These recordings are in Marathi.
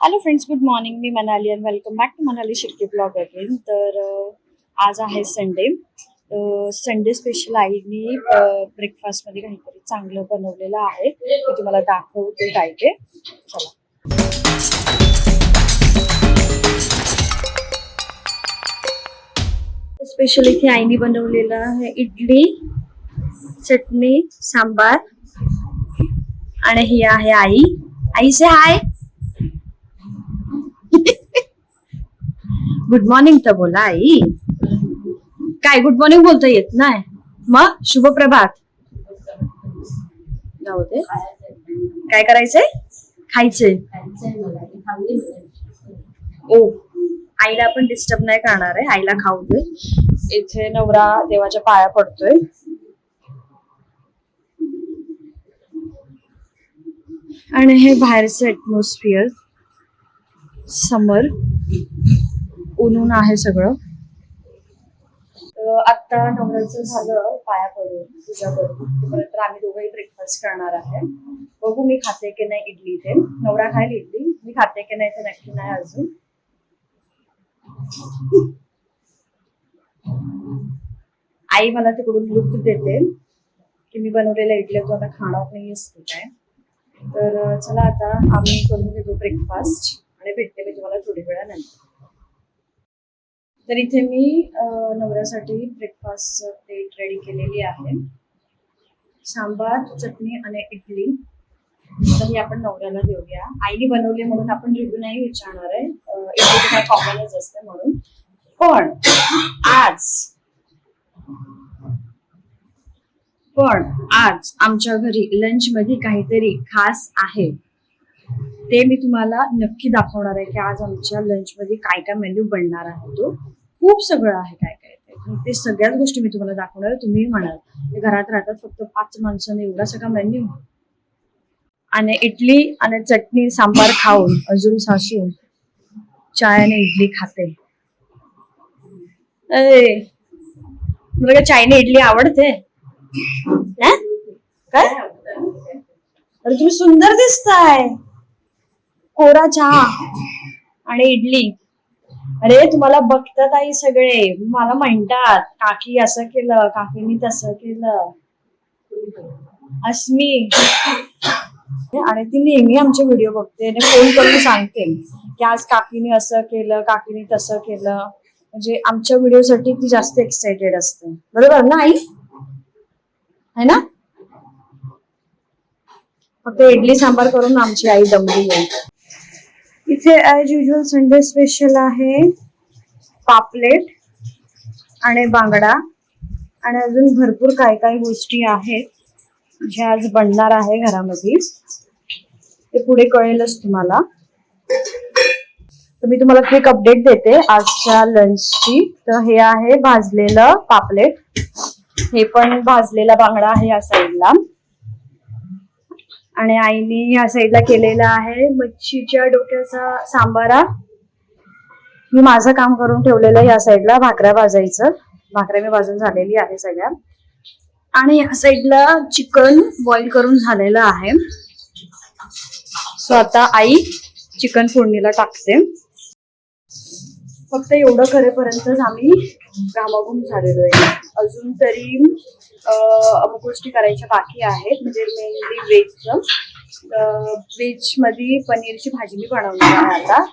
Hello friends, good morning. मी Manali and welcome back to Manali Shirke blog again. तर आज आहे संडे. संडे स्पेशल आईनी ब्रेकफास्टमध्ये काहीतरी चांगलं बनवलेलं आहे. मी तुम्हाला दाखवते काय ते. चला. स्पेशल इथे आईनी बनवलेलं आहे इडली, चटणी, सांबार आणि ही आहे आई. आई से हाय. गुड मॉर्निंग तर बोला आई. काय गुड मॉर्निंग बोलता येत नाही मग? शुभ प्रभात. जाऊ दे. काय करायचंय? खायचंय. ओ, आईला आपण डिस्टर्ब नाही करणार आहे. आईला खाऊ दे. इथे नवरा देवाच्या पाया पडतोय. आणि हे बाहेरचं ऍटमॉस्फिअर. समर ऊन आहे सगळं. आता नवऱ्याचं झालं पाया पडून, पूजा करून. तर आम्ही दोघंही ब्रेकफास्ट करणार आहे. बघू मी खाते की नाही इडली. ते नवरा खायला इडली, मी खाते की नाही ते नक्की नाही अजून. आई मला तिकडून लुक देते की मी बनवलेला इडली तू आता खाणार नाही असते काय. तर चला आता आम्ही करून घेतो ब्रेकफास्ट आणि भेटते मी तुम्हाला थोडी वेळानंतर. तर इथे मी नवऱ्यासाठी ब्रेकफास्ट प्लेट रेडी केलेली आहे. सांबार, चटणी आणि इडली. तर ही आपण नवऱ्याला देऊया. आईने बनवली म्हणून आपण रिव्ह्यू नाही विचारणार आहे. इडली काय कॉमनच असते म्हणून. पण आज आमच्या घरी लंच मध्ये काहीतरी खास आहे. ते मी तुम्हाला नक्की दाखवणार आहे की आज आमच्या लंच मध्ये काय काय मेन्यू बनणार आहे. तो खूप सगळं आहे काय काय ते सगळ्याच गोष्टी मी तुम्हाला दाखवणार आहे. तुम्ही म्हणाल घरात राहतात फक्त 5 माणसांनी एवढा सगळा मेन्यू. आणि इडली आणि चटणी सांबार खाऊन अजून सासू चाय आणि इडली खाते. मला चायने इडली आवडते. काय अरे तुम्ही सुंदर दिसताय. कोरा चहा आणि इडली. अरे तुम्हाला बघतात आई सगळे, मला म्हणतात काकी असं केलं, काकीनी तसं केलं. अस्मी आणि ती नेहमी आमचे व्हिडिओ बघते आणि फोन करून सांगते की आज काकीने असं केलं, काकीने तसं केलं. म्हणजे आमच्या व्हिडिओसाठी ती जास्त एक्साइटेड असते. बरोबर ना आई? है ना? फक्त इडली सांबार करून आमची आई दमली आहे. इथे ॲज युजल संडे स्पेशल आहे पापलेट आणि बांगडा आणि अजून भरपूर काय काय गोष्टी आहेत ज्या आज बनणार आहे घरामध्ये. ते पुढे कळेलच तुम्हाला. तर मी तुम्हाला क्विक अपडेट देते आजच्या लंचची. तर हे आहे भाजलेलं पापलेट, हे पण भाजलेला बांगडा आहे या साईडला. आणि आईने ह्या साईडला केलेला आहे मच्छीच्या डोक्याचा सांबारा. मी माझं काम करून ठेवलेलं या साईडला भाकऱ्या भाजायचं. भाकऱ्या मी भाजून झालेली आहे सगळ्या. आणि या साईडला चिकन बॉईल करून झालेलं आहे. सो आता आई चिकन फोडणीला टाकते. फक्त एवढं करेपर्यंतच आम्ही घामाघूम झालेलो आहे. अजून तरी अमुक गोष्टी करायच्या बाकी आहेत. म्हणजे मेनली व्हेजचं. व्हेज मध्ये पनीरची भाजी मी बनवणार आहे आता.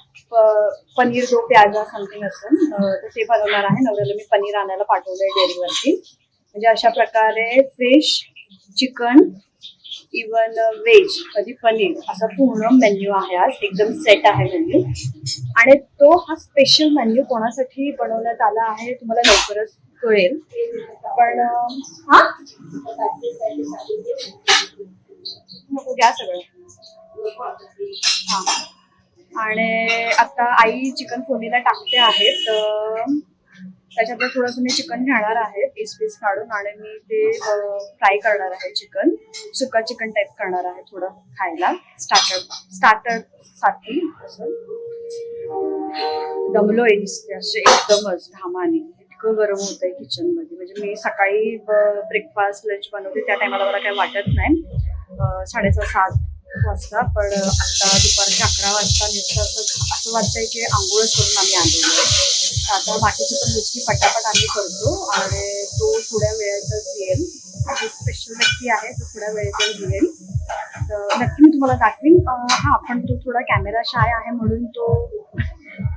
पनीर दो प्याजा समथिंग असं तर ते बनवणार आहे. नवऱ्याला मी पनीर आणायला पाठवलंय डेअरीवरती. म्हणजे अशा प्रकारे फिश, चिकन, इवन व्हेज कधी पनीर असा पूर्ण मेन्यू आहे आज. एकदम सेट आहे मेन्यू. आणि तो हा स्पेशल मेन्यू कोणासाठी बनवण्यात आला आहे तुम्हाला लवकरच कळेल. पण हा घ्या सगळं. हा आणि आता आई चिकन फोडणीला टाकते आहे. तर त्याच्यात थोडंसं मी चिकन घेणार आहे पीस काढून आणि मी ते फ्राय करणार आहे. चिकन सुका चिकन टाईप करणार आहे थोडं खायला स्टार्टर साठी. असं दमलोय दिसते असे एकदमच घामाने. इतकं गरम होत आहे किचन मध्ये. म्हणजे मी सकाळी ब्रेकफास्ट लंच बनवते त्या टायमाला मला काही वाटत नाही. 6:30-7 वाजता, पण आता दुपारच्या 11 वाजता नुसतं असं वाटतंय की आंघोळच करून आम्ही आलेलो आहे. आता बाकीच्या पण गोष्टी पटापट आम्ही करतो आणि तो थोड्या वेळातच येईल. जो स्पेशल व्यक्ती आहे तो थोड्या वेळेतच येईल, तर नक्की मी तुम्हाला दाखवीन. हा, पण तो थोडा कॅमेरा शाय आहे म्हणून तो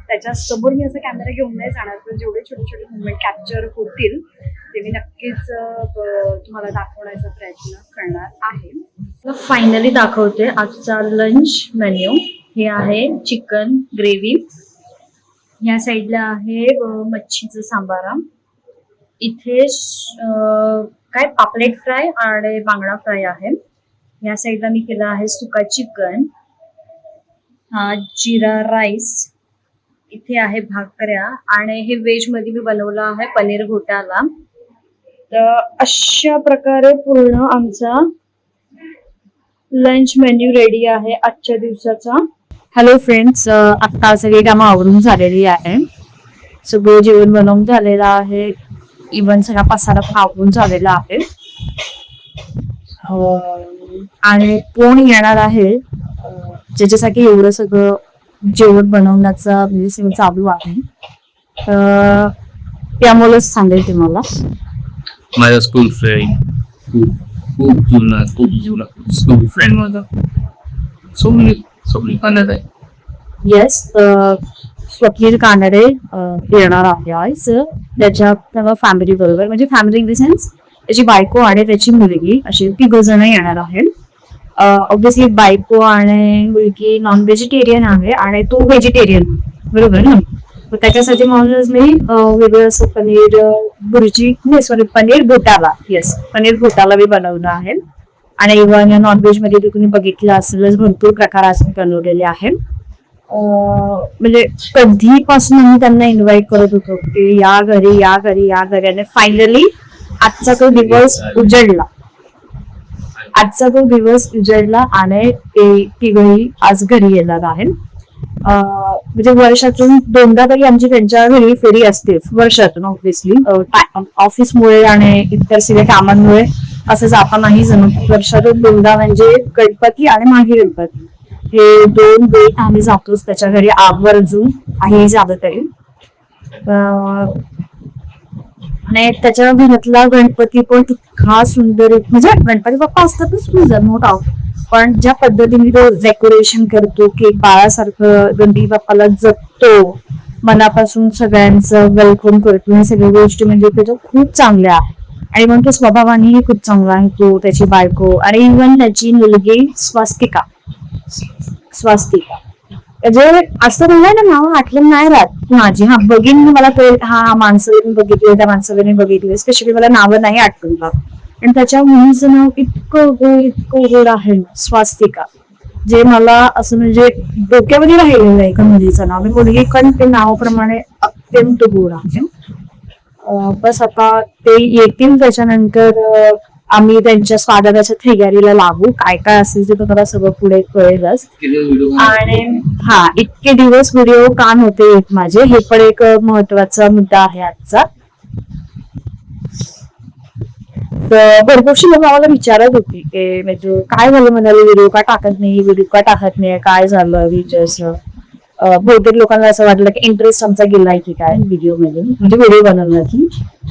त्याच्या समोर मी असं कॅमेरा घेऊन नाही जाणार, पण जेवढे छोटे छोटे मुवमेंट कॅप्चर होतील ते मी नक्कीच तुम्हाला दाखवण्याचा प्रयत्न करणार आहे. फायनली दाखवते आजचा लंच मेन्यू. हे आहे चिकन ग्रेव्ही, ह्या साईडला आहे मच्छीचं सांबारा, इथे काय पापलेट फ्राय आणि बांगडा फ्राय आहे. या साईडला मी केला आहे सुका चिकन, हा जिरा राईस, इथे आहे भाकऱ्या आणि हे व्हेज मध्ये मी बनवलं आहे पनीर घोटाला. तर अशा प्रकारे पूर्ण आमचा लंच मेन्यू रेडी आहे आजच्या दिवसाचा. हॅलो फ्रेंड्स, आता सगळी कामं आवरून झालेली आहे, सगळं जेवण बनवून झालेलं आहे, इव्हन सगळा पसारा आवरून झालेला आहे. आणि कोण येणार आहे ज्याच्यासाठी एवढं सगळं जेवण बनवण्याचा म्हणजे सगळं चालू आहे, त्यामुळेच सांगेल तुम्हाला. माझा स्कूल फ्रेंड, खूप जुना स्कूल फ्रेंड माझा. सो मेनी कांदे. येस, स्वप्नील कानडे येणार आहे आज त्याच्या फॅमिली बरोबर, म्हणजे फॅमिली इन द सेन्स त्याची बायको आणि त्याची मुलगी अशी 3 जण येणार आहेत. ऑब्विसली बायको आणि मुलगी नॉन व्हेजिटेरियन आहे आणि तो व्हेजिटेरियन, बरोबर ना. त्याच्यासाठी म्हणूनच मी वेगळं असं पनीर भुर्जी, नाही सॉरी पनीर घोटाला, येस पनीर घोटाला मी बनवलं आहे. आणि इव्हन नॉनव्हेज मध्ये तुम्ही बघितलं असेलच भरपूर प्रकार असे बनवलेले आहेत. म्हणजे कधीपासून आम्ही त्यांना इन्व्हाइट करत होतो की या घरी या घरी या घरी, आणि फायनली आजचा तो दिवस उजळला. आणि ते तिघही आज घरी येणार आहेत. म्हणजे वर्षातून 2दा तरी आमची त्यांच्या घरी फेरी असते वर्षातून. ऑब्विसली ऑफिसमुळे आणि इतर सगळ्या कामांमुळे असं जाता नाही जमत. वर्षातून 2दा म्हणजे गणपती आणि माघी गणपती हे 2 डेट आम्ही जातोच त्याच्या घरी आवर्जून काही झालं तरी. आणि त्याच्या घरातला गणपती पण इतका सुंदर, म्हणजे गणपती बाप्पा असतातच सुंदर नो डाऊट, पण ज्या पद्धतीने तो डेकोरेशन करतो की बाळासारखं गणपती बाप्पाला जपतो, मनापासून सगळ्यांचं वेलकम करतो, ह्या सगळ्या गोष्टी म्हणजे त्याच्या खूप चांगल्या आहे. आणि मग तो स्वभावानेही खूप चांगला आहे, तो त्याची बायको आणि इव्हन त्याची मुलगी स्वास्तिका. म्हणजे असं म्हणलं ना नाव आठवण नाही राहत माझी. हा बघीन मला कळेल, हा माणसाने बघितले, त्या माणसाने बघितले, स्पेशली मला नावं नाही आठवण राहत. आणि त्याच्या मुलीचं नाव इतकं गोड आहे स्वास्तिका, जे मला असं म्हणजे डोक्यामध्ये राहिलेलं आहे का मुलीचं नाव. मी मुलगी पण ते नावाप्रमाणे अत्यंत गोड आहे. बस आता ते येतील त्याच्यानंतर आम्ही त्यांच्या स्वागताच्या तयारीला लागू. काय काय असेल ते तुम्हाला सगळं पुढे कळेलच. आणि हा, इतके दिवस व्हिडिओ का नव्हते येत माझे, हे पण एक महत्वाचा मुद्दा आहे आजचा. तर भरपूरशी लोक आम्हाला विचारत होती की म्हणजे काय झालं म्हणाले, व्हिडिओ का टाकत नाही, काय झालं. बहुतेक लोकांना असं वाटलं की इंटरेस्ट आमचा गेलाय की काय व्हिडिओ मध्ये, म्हणजे व्हिडिओ बनवण्याची.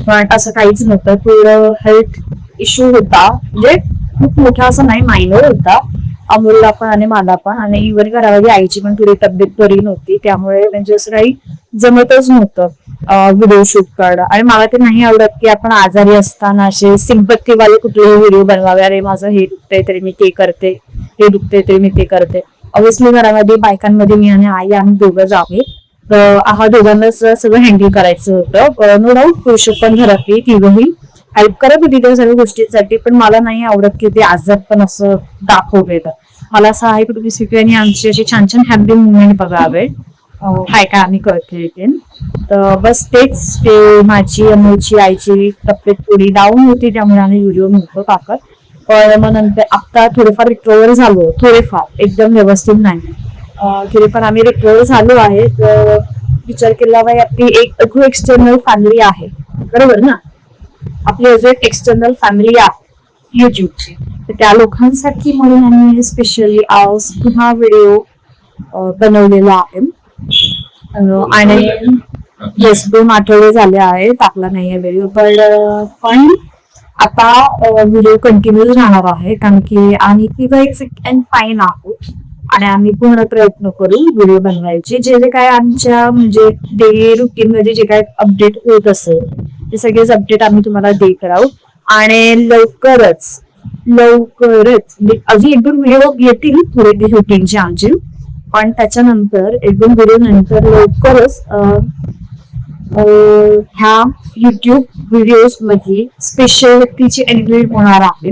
पण असं काहीच नव्हतं. थोडं हेल्थ इश्यू होता, म्हणजे खूप मोठा असं नाही, मायनर होता अमोलला पण आणि मला पण. आणि इव्हन घरामध्ये आईची पण थोडी तब्येत बरी नव्हती, त्यामुळे म्हणजे असं काही जमतच नव्हतं व्हिडिओ शूट करणं. आणि मला ते नाही आवडत की आपण आजारी असताना असे सिंपत्तीवाले कुठलेही व्हिडिओ बनवावे. अरे माझं हे दुखतंय तरी मी ते करते, हे दुखतंय तरी मी ते करते. ऑब्विसली घरामध्ये बायकांमध्ये मी आणि आई आम्ही दोघं जावे, हा दोघांनाच सगळं हँडल करायचं होतं. नो डाऊट पुरुष पण घरातली तिघही हेल्प करत होती त्या सगळ्या गोष्टींसाठी, पण मला नाही आवडत की ते आजार पण असं दाखवलेलं. मला असं आहे की तुम्ही सगळ्यांनी आमची अशी छान छान हॅपी मुवमेंट बघावे, काय काय आम्ही करते. तर बस तेच, ते माझी अमोलची आईची तब्येत थोडी डाऊन होती, त्यामुळे आम्ही व्हिडिओ नव्हतो टाकत. पण मग नंतर आता थोडेफार रिकव्हर झालो, थोडेफार एकदम व्यवस्थित नाही, तरी पण आम्ही रिकव्हर झालो आहे. तर विचार केला बाई आपली एक एक्सटर्नल फॅमिली आहे, बरोबर ना, आपली अजून एक एक्सटर्नल फॅमिली आहे युट्यूबची. तर त्या लोकांसाठी म्हणून आम्ही स्पेशली आज हा व्हिडिओ बनवलेला आहे. आणि येस 2 आठवडे झाले आहे टाकला नाहीये व्हिडिओ, पण आता व्हिडिओ कंटिन्यू राहणार आहे कारण की आम्ही तिघं एक्झॅक्ट अँड फाईन आहोत आणि आम्ही पूर्ण प्रयत्न करू व्हिडिओ बनवायचे. जे जे काय आमच्या म्हणजे डेली रुटीन मध्ये जे काय अपडेट होत असेल ते सगळेच अपडेट आम्ही तुम्हाला देत राहू. आणि लवकरच म्हणजे अजून 1-2 व्हिडिओ येतील थोडे रुटीनचे आमचे, पण त्याच्यानंतर 1-2 व्हिडिओ नंतर लवकरच ह्या युट्यूब व्हिडिओज मध्ये स्पेशल व्यक्तीची एंट्री होणार आहे.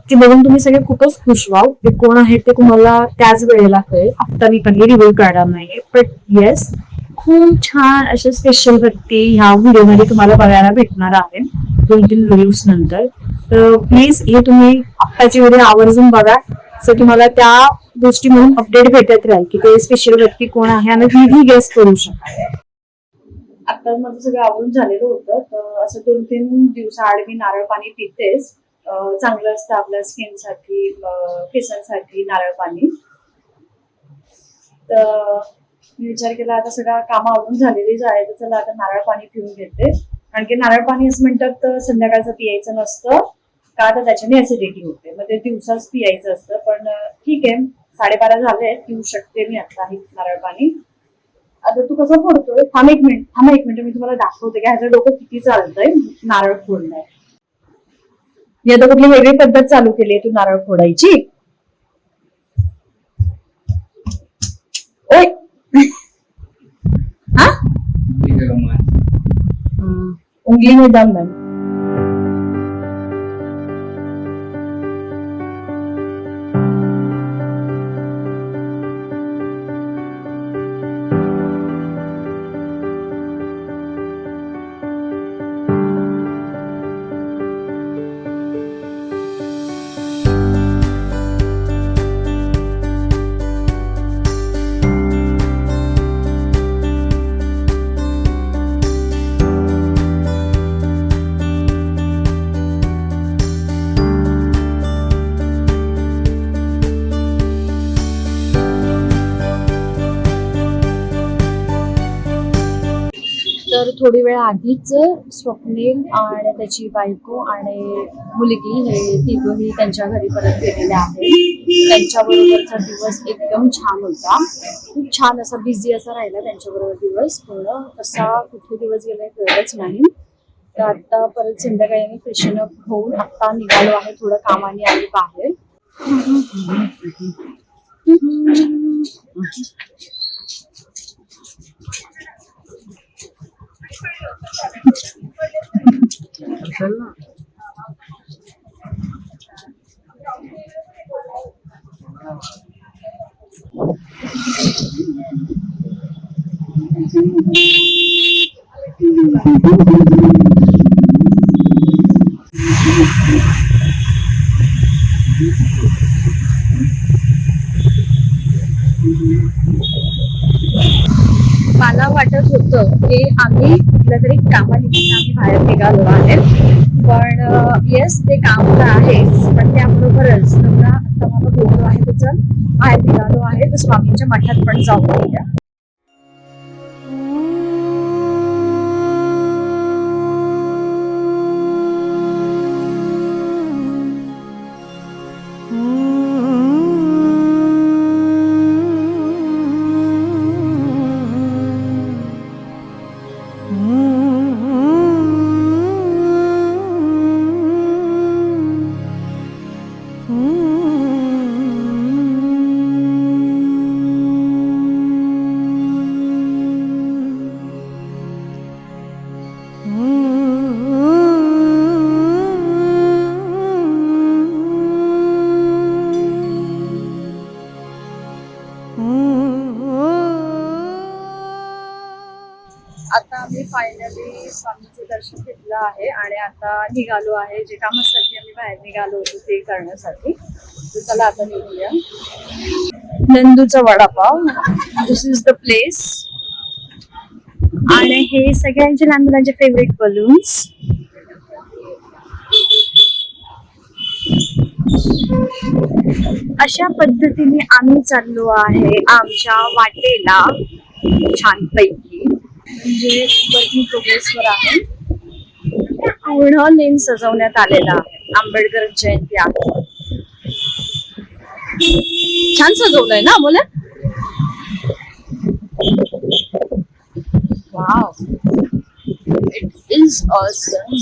ती बघून तुम्ही सगळे खूपच खुश व्हाल. ते कोण आहे ते तुम्हाला त्याच वेळेला कळेल. आता मी काही रिव्ह्यू करणार नाही, बट येस खूप छान असे स्पेशल व्यक्ती ह्या व्हिडिओ मध्ये तुम्हाला बघायला भेटणार आहे 2-3 व्हिडिओज नंतर. तर प्लीज हे तुम्ही आत्ताची व्हिडिओ आवर्जून बघा, सो तुम्हाला त्या गोष्टी म्हणून अपडेट भेटत राहील की ते स्पेशल व्यक्ती कोण आहे आणि तुम्ही गेस करू शकाल. आता माझं सगळं आवरून झालेलं होतं, तर असं 2-3 दिवसाआड मी नारळ पाणी पितेच. चांगलं असतं आपल्या स्किनसाठी, केसांसाठी नारळ पाणी. तर मी विचार केला आता सगळं कामं आवरून झालेलीच आहे, तर चला आता नारळ पाणी पिऊन घेते. कारण की नारळ पाणी असं म्हणतात तर संध्याकाळचं पियायचं नसतं का, तर त्याच्याने ऍसिडिटी होते, मग ते दिवसाच पियायचं असतं. पण ठीक आहे, 12:30 झाले, पिऊ शकते मी आता हे नारळ पाणी. आता तू कसं फोडतोय? थांब एक मिनिट मी तुम्हाला दाखवते की ह्याचं डोकं किती चालतंय नारळ फोडण्यात. मी आता कुठली वेगळी पद्धत चालू केली आहे तू नारळ फोडायची? ओय हा उंगली में दम है. तर थोडी वेळ आधीच स्वप्नील आणि त्याची बायको आणि मुलगी हे तिघंही त्यांच्या घरी परत गेलेले आहेत. त्यांच्याबरोबरचा दिवस एकदम छान होता, खूप छान असा बिझी असा राहिला त्यांच्याबरोबर दिवस. पूर्ण कसा कुठे दिवस गेलाय कळलंच नाही. तर आता परत संध्याकाळी आम्ही फ्रेशनअप होऊन आता निघालो आहे, थोडं कामाने आली बाहेर. मला वाटत होतं की आम्ही कुठल्या तरी कामानिमित्त आम्ही बाहेर निघालो आहे, पण येस ते काम तर आहेच, पण त्याबरोबरच नवरा आता मला बोललो आहे तर चल बाहेर निघालो आहे तर स्वामींच्या मठात पण जाऊन येऊया. आता आम्ही फायनली स्वामींचे दर्शन घेतलं आहे आणि आता निघालो आहे, जे कामासाठी आम्ही बाहेर निघालो होतो ते करण्यासाठी. तर चला आता निघूया. नंदूचा वडापाव, दिस इज द प्लेस. आणि हे सगळ्यांचे लहान मुलांचे फेवरेट बलून्स. अशा पद्धतीने आम्ही चाललो आहे आमच्या वाटेला छानपैकी, म्हणजे वर्किंग प्रोग्रेसवर आहे. पूर्ण लेन सजवण्यात आलेला आहे. आंबेडकर जयंती आहे. छान सजवलंय ना बोला. Wow, it is awesome.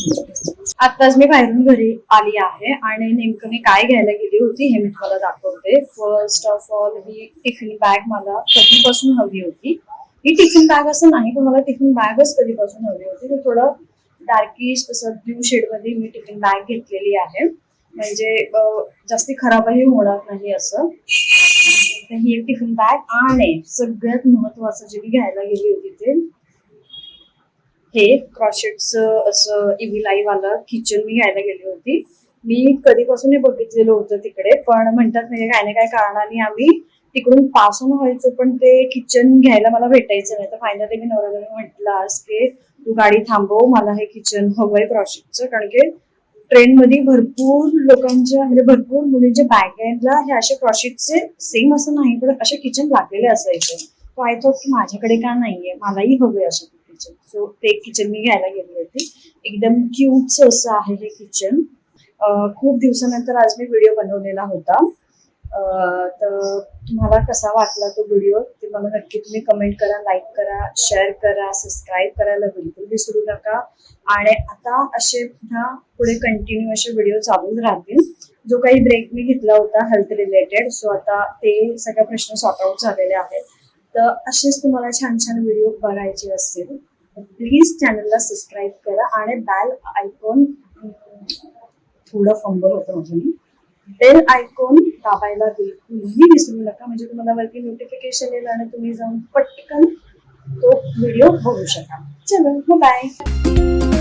आताच मी बाहेरून घरी आली आहे आणि नेमकं मी काय घ्यायला गेली होती हे मी तुम्हाला दाखवते. First of all he tiffin bag मला कधीपासून हवी होती. ही टिफिन बॅग असं नाही पण मला टिफिन बॅगच कधीपासून हवी होती. तर थोडं डार्किश असं ब्ल्यू शेड मध्ये मी टिफिन बॅग घेतलेली आहे, म्हणजे जास्ती खराबही होणार नाही असं. तर ही एक टिफिन बॅग. आणि सगळ्यात महत्वाचं जे मी घ्यायला गेली होती ते हे क्रॉशेटचं असं इव्हिलाई वाला किचन मी घ्यायला गेली होती. मी कधीपासून हे बघितलेलं होतं तिकडे, पण म्हणतात म्हणजे काय ना काय कारणाने आम्ही तिकडून पास ऑन व्हायचो पण ते किचन घ्यायला मला भेटायचं नाही. तर फायनली मी नवऱ्याला म्हटलं आज की तू गाडी थांबव, मला हे किचन हवंय क्रॉशेटचं. कारण की ट्रेनमध्ये भरपूर लोकांच्या म्हणजे भरपूर मुलींच्या बॅगला हे असे क्रॉशेटचे सेम असं नाही पण असे किचन लागलेले असायचे. सो आय थॉट की माझ्याकडे का नाहीये, मलाही हवे असे किचन. सो ते किचन मी घ्यायला गेली होती. एकदम क्यूटच असं आहे हे किचन. खूप दिवसानंतर आज मी व्हिडिओ बनवलेला होता. तर तुम्हाला कसा वाटला तो व्हिडिओ ते मला नक्की तुम्ही कमेंट करा, लाईक करा, शेअर करा, सबस्क्राईब करायला बिलकुल विसरू नका. आणि आता असे पुढे कंटिन्यू असे व्हिडिओ चालूच राहतील. जो काही ब्रेक मी घेतला होता हेल्थ रिलेटेड, सो आता ते सगळे प्रश्न सॉर्ट आउट झालेले आहेत. तर असेच तुम्हाला छान छान व्हिडिओ बघायचे असतील प्लीज चॅनलला सबस्क्राईब करा आणि बेल आयकॉन, थोडं फंबल होतं माझं, बेल आयकॉन दाबायला बिलकुलही विसरू नका, म्हणजे तुम्हाला वरती नोटिफिकेशन येईल आणि तुम्ही जाऊन पटकन तो व्हिडिओ बघू शकाल. चलो बाय.